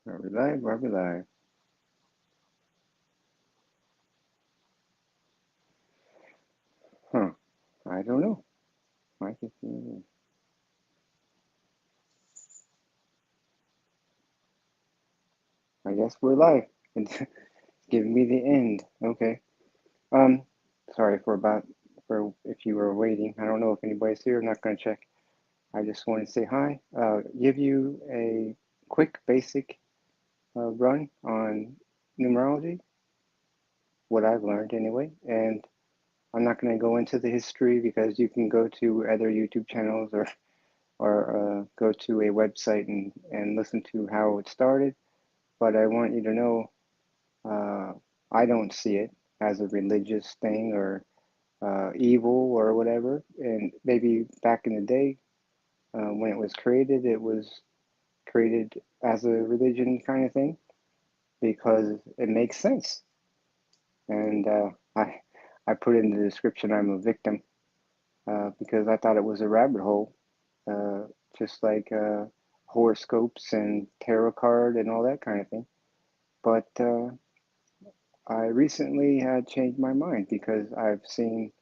Are we live? Are we live? Huh. I don't know. I can see. I guess we're live. It's giving me the end. Okay. Um, sorry for if you were waiting. I don't know if anybody's here. I'm not gonna check. I just want to say hi. Give you a quick basic run on numerology, what I've learned anyway. And I'm not gonna go into the history because you can go to other YouTube channels or go to a website and listen to how it started. But I want you to know uh, I don't see it as a religious thing or evil or whatever. And maybe back in the day when it was created as a religion kind of thing because it makes sense. And I put in the description I'm a victim because I thought it was a rabbit hole, uh, just like horoscopes and tarot card and all that kind of thing. But I recently had changed my mind because I've seen,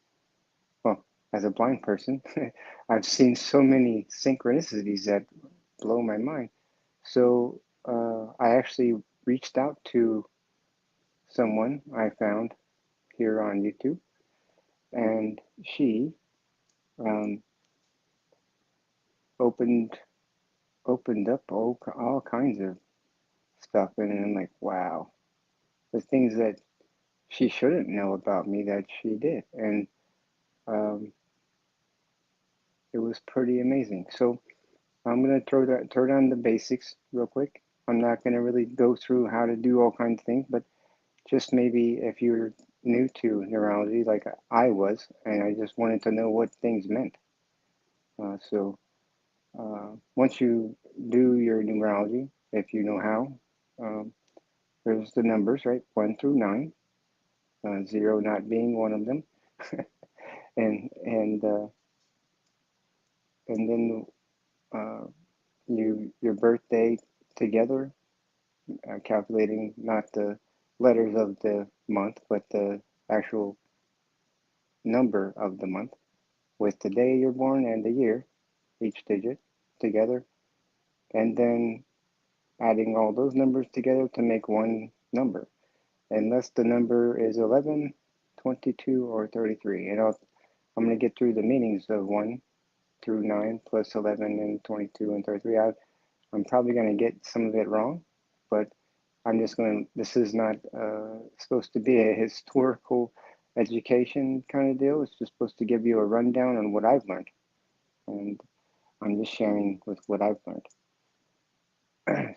well, as a blind person, I've seen so many synchronicities that blow my mind. So I actually reached out to someone I found here on YouTube, and she um, opened opened up all kinds of stuff, and I'm like, wow, the things that she shouldn't know about me that she did, and um, it was pretty amazing. So I'm gonna throw down the basics real quick. I'm not gonna really go through how to do all kinds of things, but just maybe if you're new to neurology, like I was, and I just wanted to know what things meant. So once you do your numerology, if you know how, um, there's the numbers, right? 1 through 9, zero not being one of them, and and uh, and then uh, your birthday together, calculating not the letters of the month, but the actual number of the month with the day you're born and the year, each digit together, and then adding all those numbers together to make one number, unless the number is 11, 22, or 33. And I'm going to get through the meanings of 1 through 9 plus 11 and 22 and 33. I'm probably going to get some of it wrong, but I'm just going to, this is not supposed to be a historical education kind of deal. It's just supposed to give you a rundown on what I've learned. And I'm just sharing with what I've learned.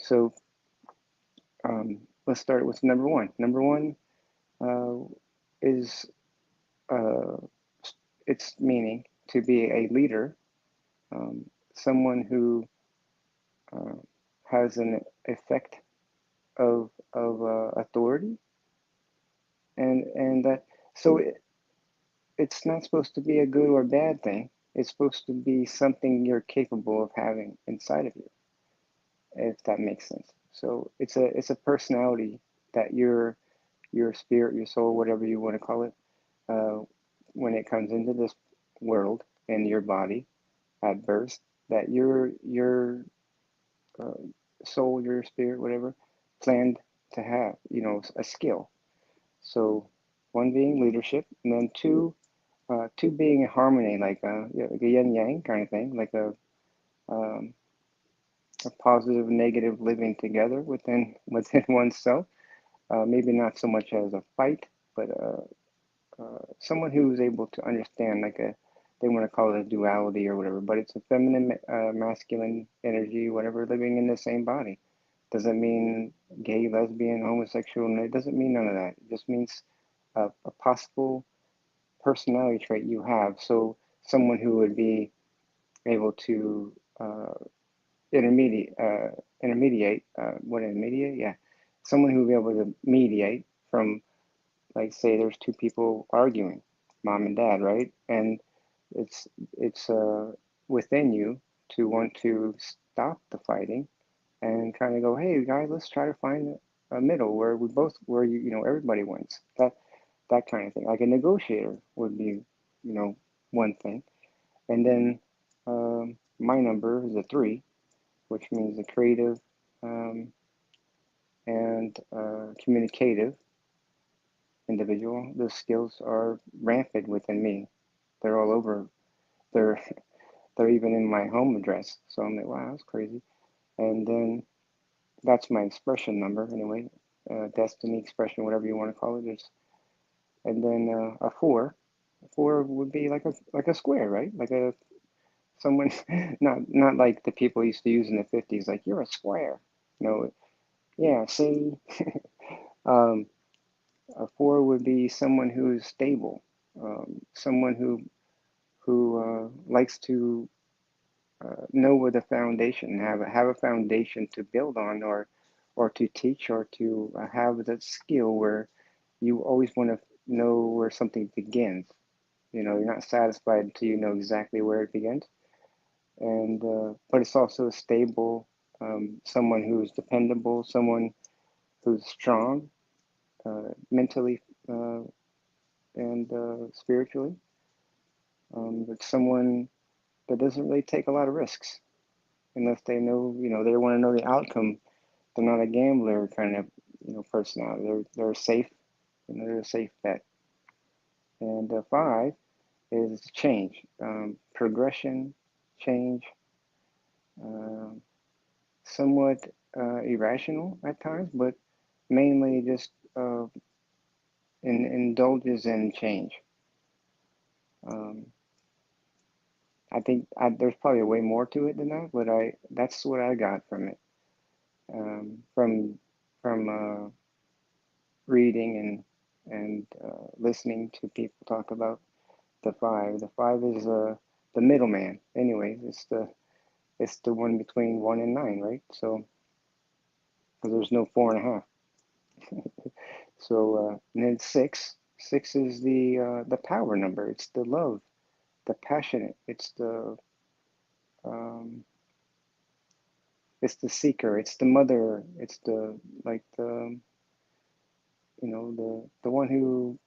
So let's start with number one. Number one uh, is uh, its meaning to be a leader, um, someone who uh, has an effect of authority, and that so it's not supposed to be a good or bad thing. It's supposed to be something you're capable of having inside of you, if that makes sense. So it's a personality that your spirit, your soul, whatever you want to call it, uh, when it comes into this world in your body at birth, that your uh, soul, your spirit, whatever, planned to have, a skill. So one being leadership, and then two being in harmony, like a yin yang kind of thing, like um, a positive, negative living together within oneself. Maybe not so much as a fight, but someone who is able to understand, they want to call it a duality or whatever, but it's a feminine, masculine energy, whatever, living in the same body. Doesn't mean gay, lesbian, homosexual. It doesn't mean none of that. It just means a possible personality trait you have. So someone who would be able to intermediate, what intermediate? Yeah, someone who would be able to mediate from, like, say there's two people arguing, mom and dad, right? And it's within you to want to stop the fighting and kind of go, hey guys, let's try to find a middle where we both, where everybody wins. That kind of thing. Like a negotiator would be, one thing. And then my number is a three, which means a creative um, and communicative individual. Those skills are rampant within me. They're all over. They're they're even in my home address. So I'm like, wow, that's crazy. And then that's my expression number anyway. Destiny expression, whatever you want to call it. And then a four. A four would be like a square, right? Like a someone, not like the people used to use in the 50s, like you're a square. No, yeah. See, um, a four would be someone who's stable, someone who likes to know where the foundation, have a foundation to build on, or to teach, or to have that skill where you always want to know where something begins. You're not satisfied until you know exactly where it begins. And but it's also stable, someone who's dependable, someone who's strong, mentally and spiritually. But someone that doesn't really take a lot of risks unless they know, they want to know the outcome. They're not a gambler kind of, personality. They're safe, they're a safe bet. And five is change, progression, change, um, somewhat irrational at times, but mainly just indulges in change. Um, I think there's probably way more to it than that, but that's what I got from it, from reading and listening to people talk about the five. The five is the middleman. Anyways, it's the one between one and nine, right? So because there's no four and a half. So and then six. Six is the power number. It's the love, the passionate. Um, it's the seeker. It's the mother. It's the like the one who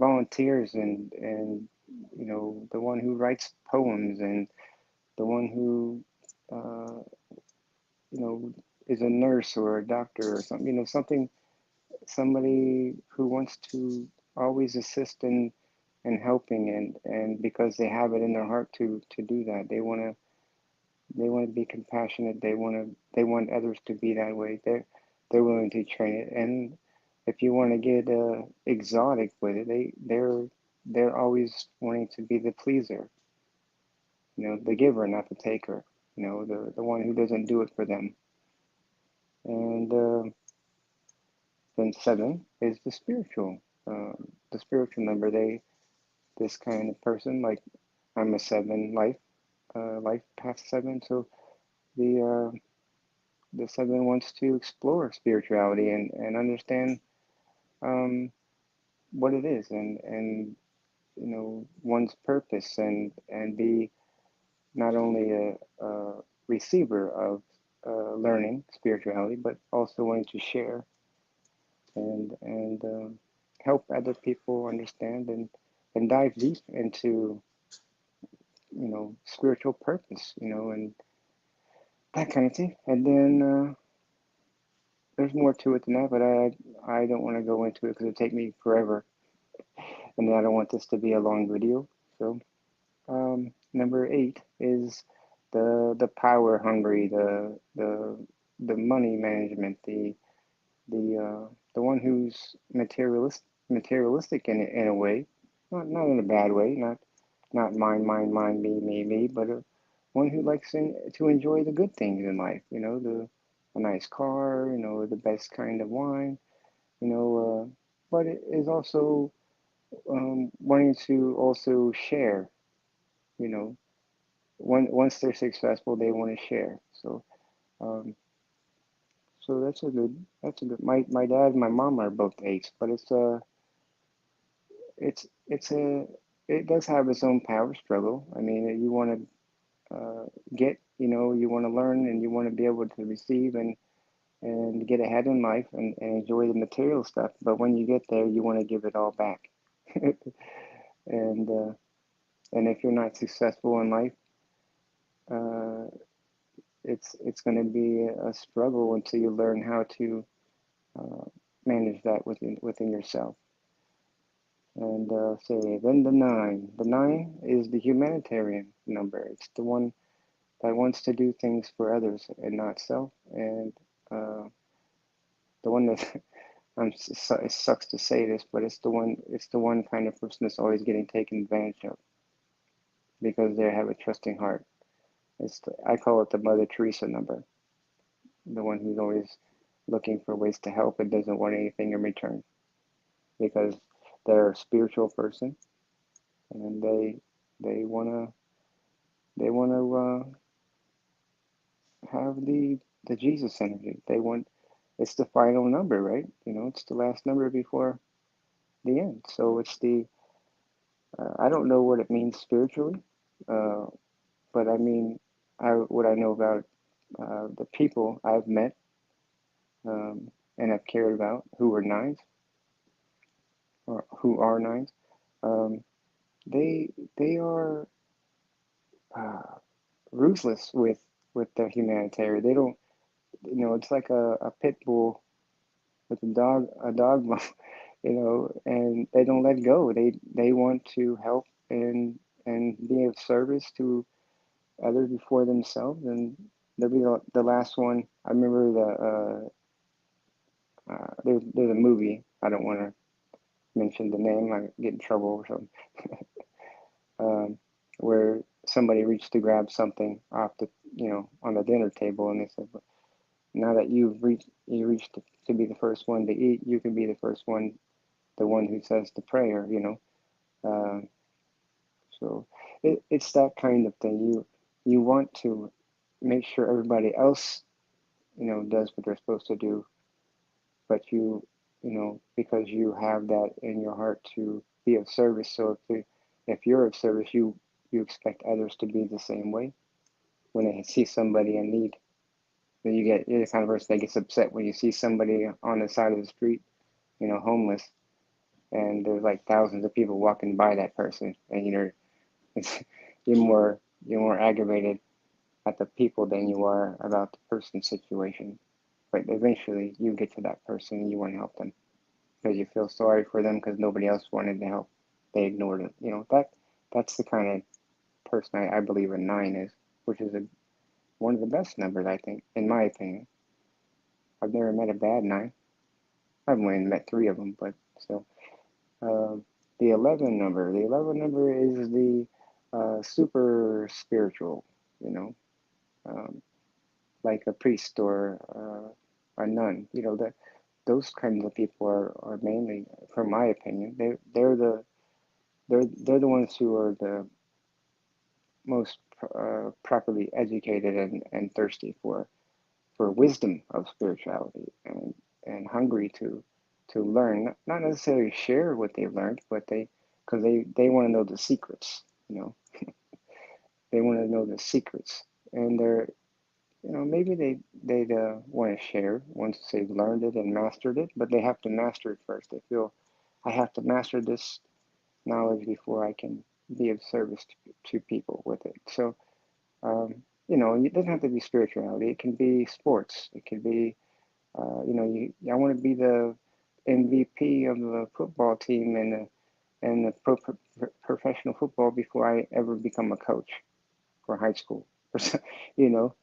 volunteers and the one who writes poems, and the one who uh, you know is a nurse or a doctor or something. Somebody who wants to always assist in helping, and because they have it in their heart to do that. They want to be compassionate. They want others to be that way. They're willing to train it. And if you want to get exotic with it, they're always wanting to be the pleaser, the giver, not the taker. The one who doesn't do it for them. And then seven is the spiritual number. This kind of person, like I'm a seven life past seven. So the seven wants to explore spirituality and understand um, what it is, and one's purpose, and be not only a receiver of learning spirituality, but also wanting to share and help other people understand and dive deep into spiritual purpose, and that kind of thing. And then there's more to it than that, but I don't want to go into it because it'll take me forever, and I don't want this to be a long video. So number eight is the power hungry, the money management, the one who's materialistic in a way, not in a bad way, not mine, me, but one who likes to enjoy the good things in life. A nice car, the best kind of wine, but it is also wanting to also share. You know, once they're successful, they want to share. Um, so that's a good. My dad and my mom are both eights, but it's a it does have its own power struggle. I mean, you want to get you want to learn and you want to be able to receive and get ahead in life and enjoy the material stuff. But when you get there, you want to give it all back. and and if you're not successful in life, uh, it's going to be a struggle until you learn how to uh, manage that within yourself. And say then the nine. The nine is the humanitarian number. It's the one that wants to do things for others and not self. And uh, the one that it sucks to say this, but it's the one. It's the one kind of person that's always getting taken advantage of because they have a trusting heart. I call it the Mother Teresa number. The one who's always looking for ways to help and doesn't want anything in return because they're a spiritual person and they wanna they wanna have the Jesus energy. They want it's the final number, right? It's the last number before the end. So it's the I don't know what it means spiritually, uh, but I mean, what I know about the people I've met and have cared about who are nines or who are nines. Um, they they are uh, ruthless with their humanitarian. They don't, it's like a pit bull with a dog bone, and they don't let go. They want to help and be of service to others before themselves, and they'll be the last one. I remember there's a movie. I don't want to mention the name. I get in trouble or something. Where somebody reached to grab something off on the dinner table, and they said, "Now that you reached to be the first one to eat, you can be the first one, the one who says the prayer." Uh, so it's that kind of thing. You want to make sure everybody else, does what they're supposed to do, but because you have that in your heart to be of service. So if you're of service, you expect others to be the same way. When they see somebody in need, then you're the kind of person that gets upset when you see somebody on the side of the street, homeless, and there's like thousands of people walking by that person, and it's, you're more aggravated at the people than you are about the person's situation. But eventually, you get to that person and you want to help them because you feel sorry for them because nobody else wanted to help. They ignored it. That's the kind of person I believe a nine is, which is one of the best numbers, I think, in my opinion. I've never met a bad nine. I've only met three of them, but still. The 11 number. The 11 number is the super spiritual, you know, um, like a priest or a nun. That those kinds of people are mainly, from my opinion, they're the ones who are the most properly educated and thirsty for wisdom of spirituality and hungry to learn, not necessarily share what they've learned, but because they want to know the secrets, they want to know the secrets, and maybe they'd want to share once they've learned it and mastered it, but they have to master it first. They feel I have to master this knowledge before I can be of service to people with it. So it doesn't have to be spirituality. It can be sports. It could be I want to be the MVP of the football team and the professional football before I ever become a coach for high school. you know,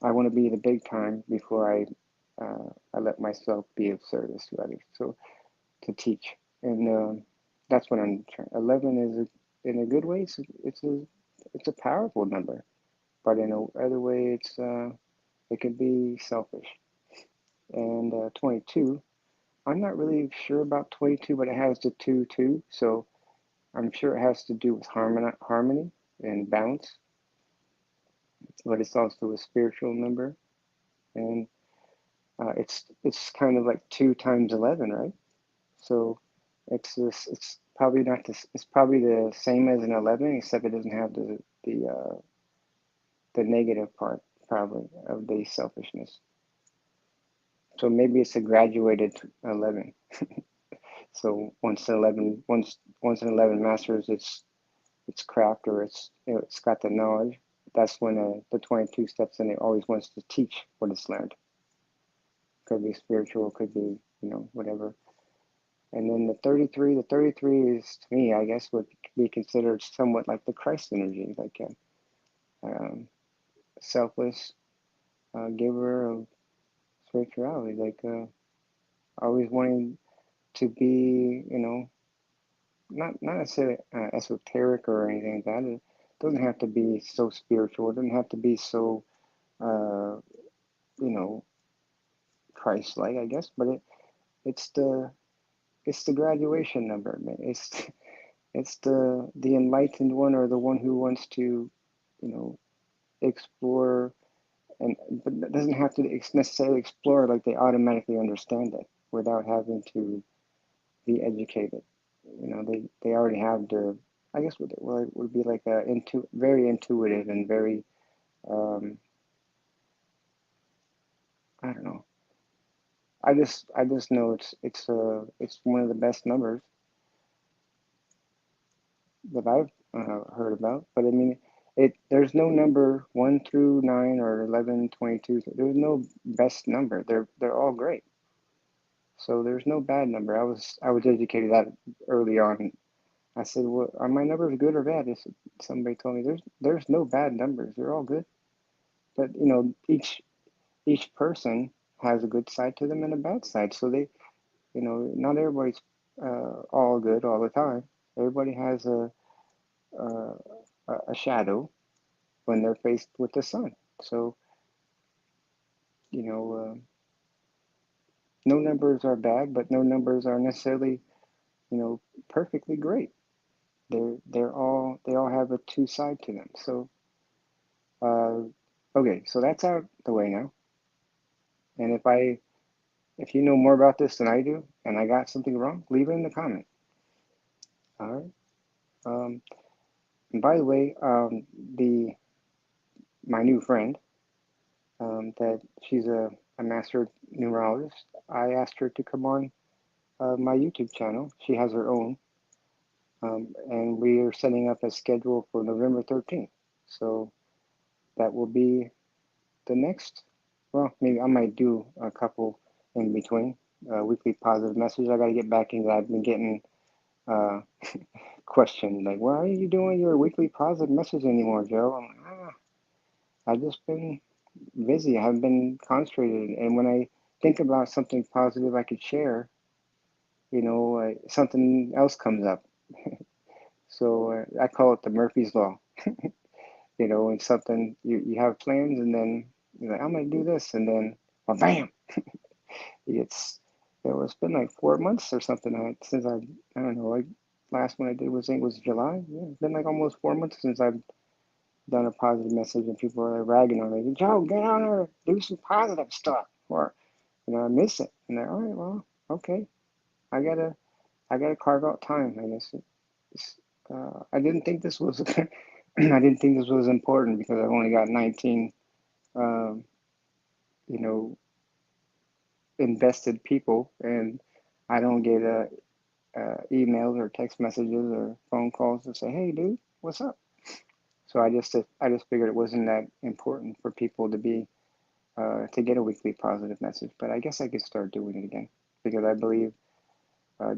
I want to be the big time before I let myself be of service to others. So to teach, and that's what I'm trying. 11 is in a good way. It's a powerful number, but in a other way, it can be selfish. And 22. I'm not really sure about 22, but it has the 2 too. So I'm sure it has to do with harmony and balance, but it's also a spiritual number. And it's kind of like 2 times 11, right? So it's probably not this. It's probably the same as an 11, except it doesn't have the the negative part probably of the selfishness. So maybe it's a graduated 11. So once an 11 masters its craft, or it's got the knowledge, that's when the 22 steps in. It always wants to teach what it's learned. Could be spiritual, could be whatever. And then the 33 is, to me, I guess, would be considered somewhat like the Christ energy, like a selfless giver of spirituality, like always wanting to be, not necessarily esoteric or anything like that. It doesn't have to be so spiritual. It doesn't have to be so, uh, you know, Christ-like, I guess. But it's the it's the graduation number, man. It's the enlightened one, or the one who wants to, you know, explore, and but it doesn't have to necessarily explore like they automatically understand it without having to be educated. They already have the, I guess what it would be like very intuitive and very, um, I don't know. I just know it's one of the best numbers that I've heard about. But I mean, there's no number 1 through 9 or 11, 22. There's no best number. They're all great. So there's no bad number. I was educated that early on. I said, "Well, are my numbers good or bad?" Somebody told me there's no bad numbers. They're all good. But each person has a good side to them and a bad side. So not everybody's all good all the time. Everybody has a, a shadow when they're faced with the sun. So, you know, no numbers are bad, but no numbers are necessarily, perfectly great. They all have a two side to them. So, uh, okay, so that's out the way now. And if you know more about this than I do, and I got something wrong, leave it in the comment. All right. Um, and by the way, the my new friend, that she's a master numerologist. I asked her to come on my YouTube channel. She has her own, and we are setting up a schedule for November 13th. So that will be the next. Well, maybe I might do a couple in between. Weekly positive message. I got to get back into that. I've been getting uh, questioned like, "Why are you doing your weekly positive message anymore, Joe?" I'm like, I've just been busy. I haven't been concentrated. And when I think about something positive I could share, something else comes up. So I call it the Murphy's Law. And something you have plans, and then you're like, I'm gonna do this, and then, well, bam, it's it's been like 4 months or something since I don't know, like last one I did was, I think, was July. Yeah, it's been like almost 4 months since I've done a positive message, and people are like ragging on me. Joe, get on there, do some positive stuff, or I miss it, and they're all right. Well, okay, I gotta I gotta carve out time. I guess I didn't think this was I didn't think this was important because I've only got 19, um, you know, invested people, and I don't get emails or text messages or phone calls to say, "Hey, dude, what's up?" So I just figured it wasn't that important for people to get a weekly positive message. But I guess I could start doing it again because I believe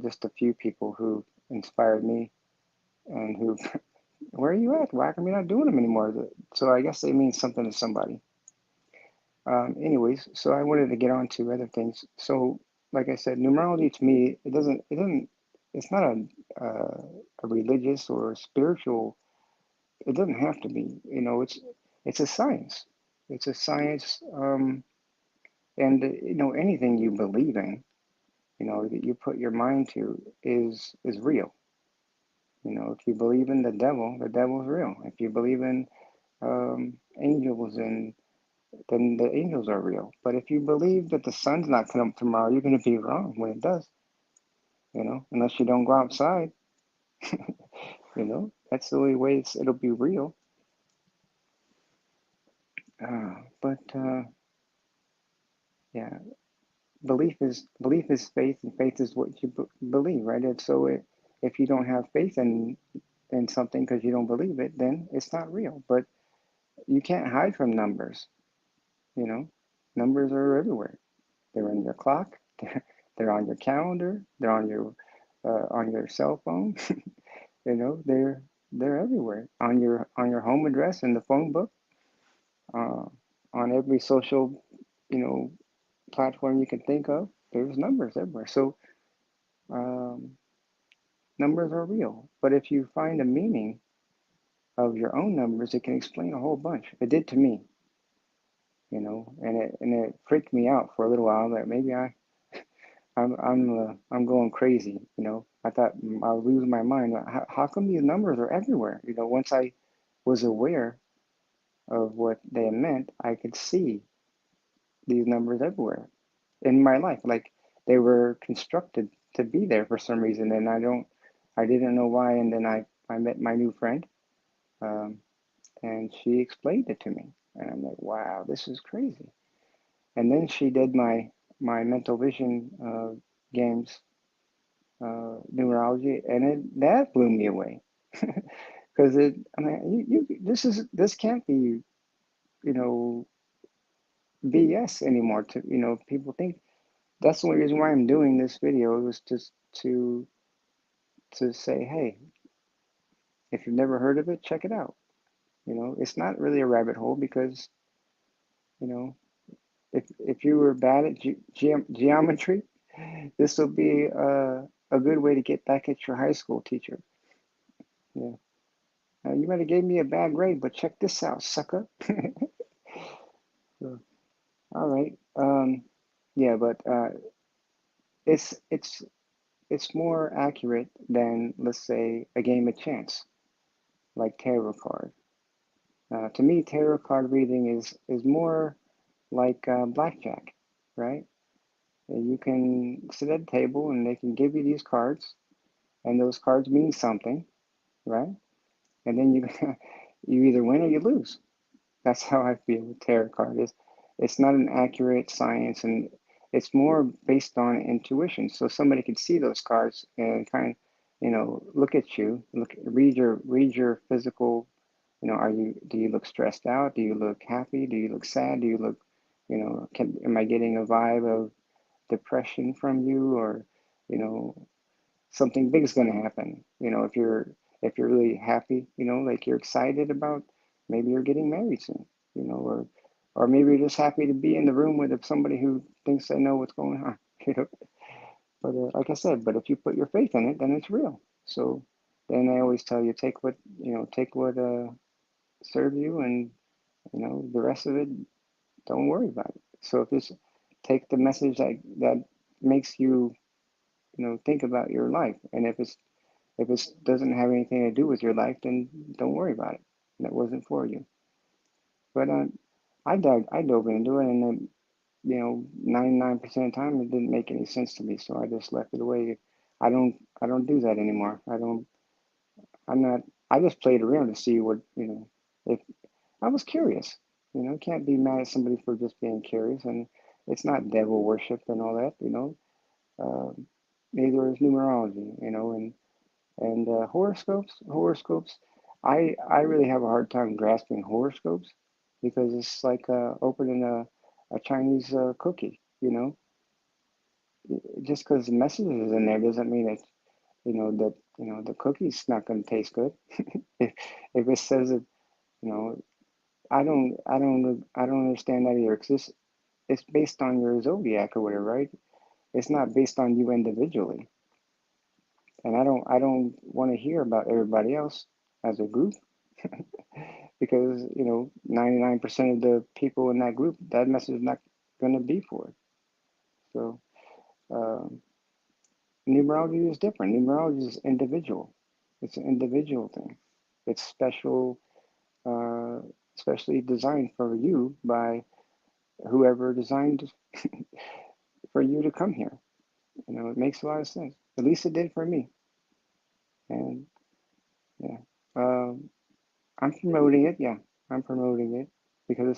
just a few people who inspired me and who, where are you at? Why come you not doing them anymore? So I guess they mean something to somebody. Anyways, so I wanted to get on to other things. So, like I said, numerology to me, it's not a religious or a spiritual. It doesn't have to be. It's a science. It's a science, and anything you believe in, that you put your mind to is real. If you believe in the devil's real. If you believe in angels, and then the angels are real. But if you believe that the sun's not coming up tomorrow, you're going to be wrong when it does. Unless you don't go outside. That's the only way it'll be real. But yeah, belief is faith, and faith is what you believe, right? And so if you don't have faith in something because you don't believe it, then it's not real. But you can't hide from numbers. You know, numbers are everywhere. They're in your clock. They're on your calendar. They're on your cell phone. You know, they're everywhere on your home address in the phone book, uh, on every social, you know, platform you can think of. There's numbers everywhere. So um, numbers are real. But if you find a meaning of your own numbers, it can explain a whole bunch. It did to me, you know, and it freaked me out for a little while. That maybe I'm going crazy, you know. I thought I'll lose my mind. How come these numbers are everywhere? You know, once I was aware of what they meant, I could see these numbers everywhere in my life. Like they were constructed to be there for some reason, and I didn't know why. And then I met my new friend, um, and she explained it to me, and I'm like, wow, this is crazy. And then she did my mental vision games, numerology, and that blew me away. Because I mean, this can't be, you know, BS anymore. To you know, people think that's the only reason why I'm doing this video was just to say, hey, if you've never heard of it, check it out. You know, it's not really a rabbit hole because you know if you were bad at geometry, this will be a good way to get back at your high school teacher. Yeah, you might have gave me a bad grade, but check this out, sucker. So, all right. Yeah, but it's it's it's more accurate than, let's say, a game of chance, like tarot card. To me, tarot card reading is more like blackjack, right? You can sit at a table and they can give you these cards, and those cards mean something, right? And then you you either win or you lose. That's how I feel with tarot card is it's not an accurate science, and it's more based on intuition. So somebody could see those cards and kind of, you know, look at you, read your physical, you know, do you look stressed out? Do you look happy? Do you look sad? Do you look, you know, am I getting a vibe of depression from you, or, you know, something big is going to happen. You know, if you're really happy, you know, like you're excited about, maybe you're getting married soon, you know, or maybe you're just happy to be in the room with somebody who thinks they know what's going on. You know, but like I said, but if you put your faith in it, then it's real. So then I always tell you, take what serve you, and you know the rest of it, don't worry about it. So if it's take the message that makes you, you know, think about your life, and if it doesn't have anything to do with your life, then don't worry about it. That wasn't for you. But I dove into it, and then, you know, 99% of the time it didn't make any sense to me, so I just left it away. I don't do that anymore. I'm not. I just played around to see what, you know. If I was curious, you know, can't be mad at somebody for just being curious, and it's not devil worship and all that, you know. Neither is numerology, you know, and horoscopes, I really have a hard time grasping horoscopes because it's like opening a Chinese cookie. You know, just because the message is in there doesn't mean that you know the cookie's not going to taste good. if if it says it, you know, I don't understand that either. 'Cause it's based on your zodiac or whatever, right? It's not based on you individually, and I don't want to hear about everybody else as a group. Because you know 99% of the people in that group, that message is not going to be for it. So um, numerology is different. Numerology is individual. It's an individual thing. It's special, uh, specially designed for you by whoever designed for you to come here. You know, it makes a lot of sense. At least it did for me. And yeah, um, I'm promoting it. Yeah, I'm promoting it. because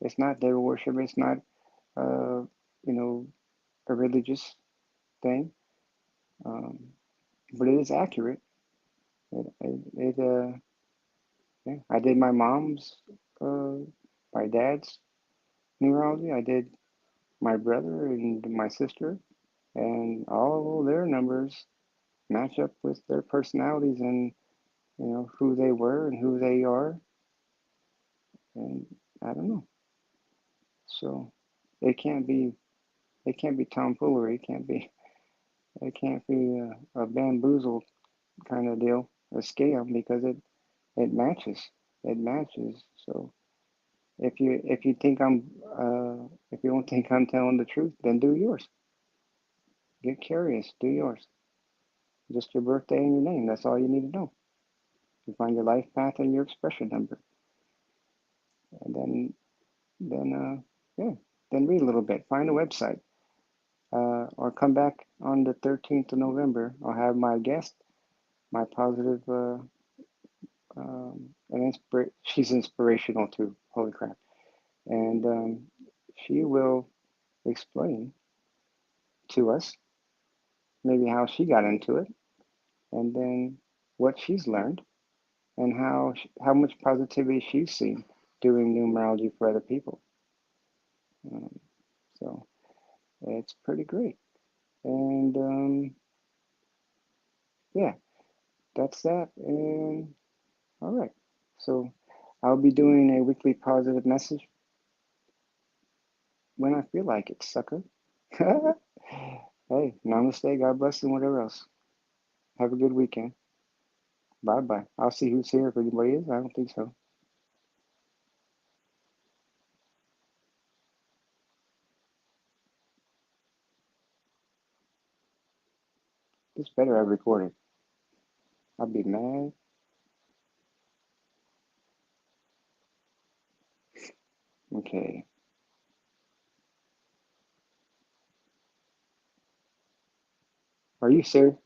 it's not devil worship. It's not uh, you know a religious thing, um, but it is accurate. It yeah. I did my mom's, uh, my dad's numerology. I did my brother and my sister, and all their numbers match up with their personalities and who they were and who they are, and I don't know. So it can't be it can't be tomfoolery. It can't be a bamboozle kind of deal, a scam because it matches. It matches. So if you think if you don't think I'm telling the truth, then do yours. Get curious. Do yours. Just your birthday and your name. That's all you need to know. You find your life path and your expression number, and then yeah, then read a little bit. Find a website, or come back on the 13th of November. I'll have my guest, my positive, and she's inspirational too. Holy crap! And she will explain to us maybe how she got into it, and then what she's learned, and how much positivity she's seen doing numerology for other people. Um, so it's pretty great. And yeah, that's that. And all right. So I'll be doing a weekly positive message when I feel like it, sucker. Hey, namaste, God bless, and whatever else. Have a good weekend. Bye bye. I'll see who's here. If anybody is, I don't think so. This better have recorded. I'll be mad. Okay. Are you serious?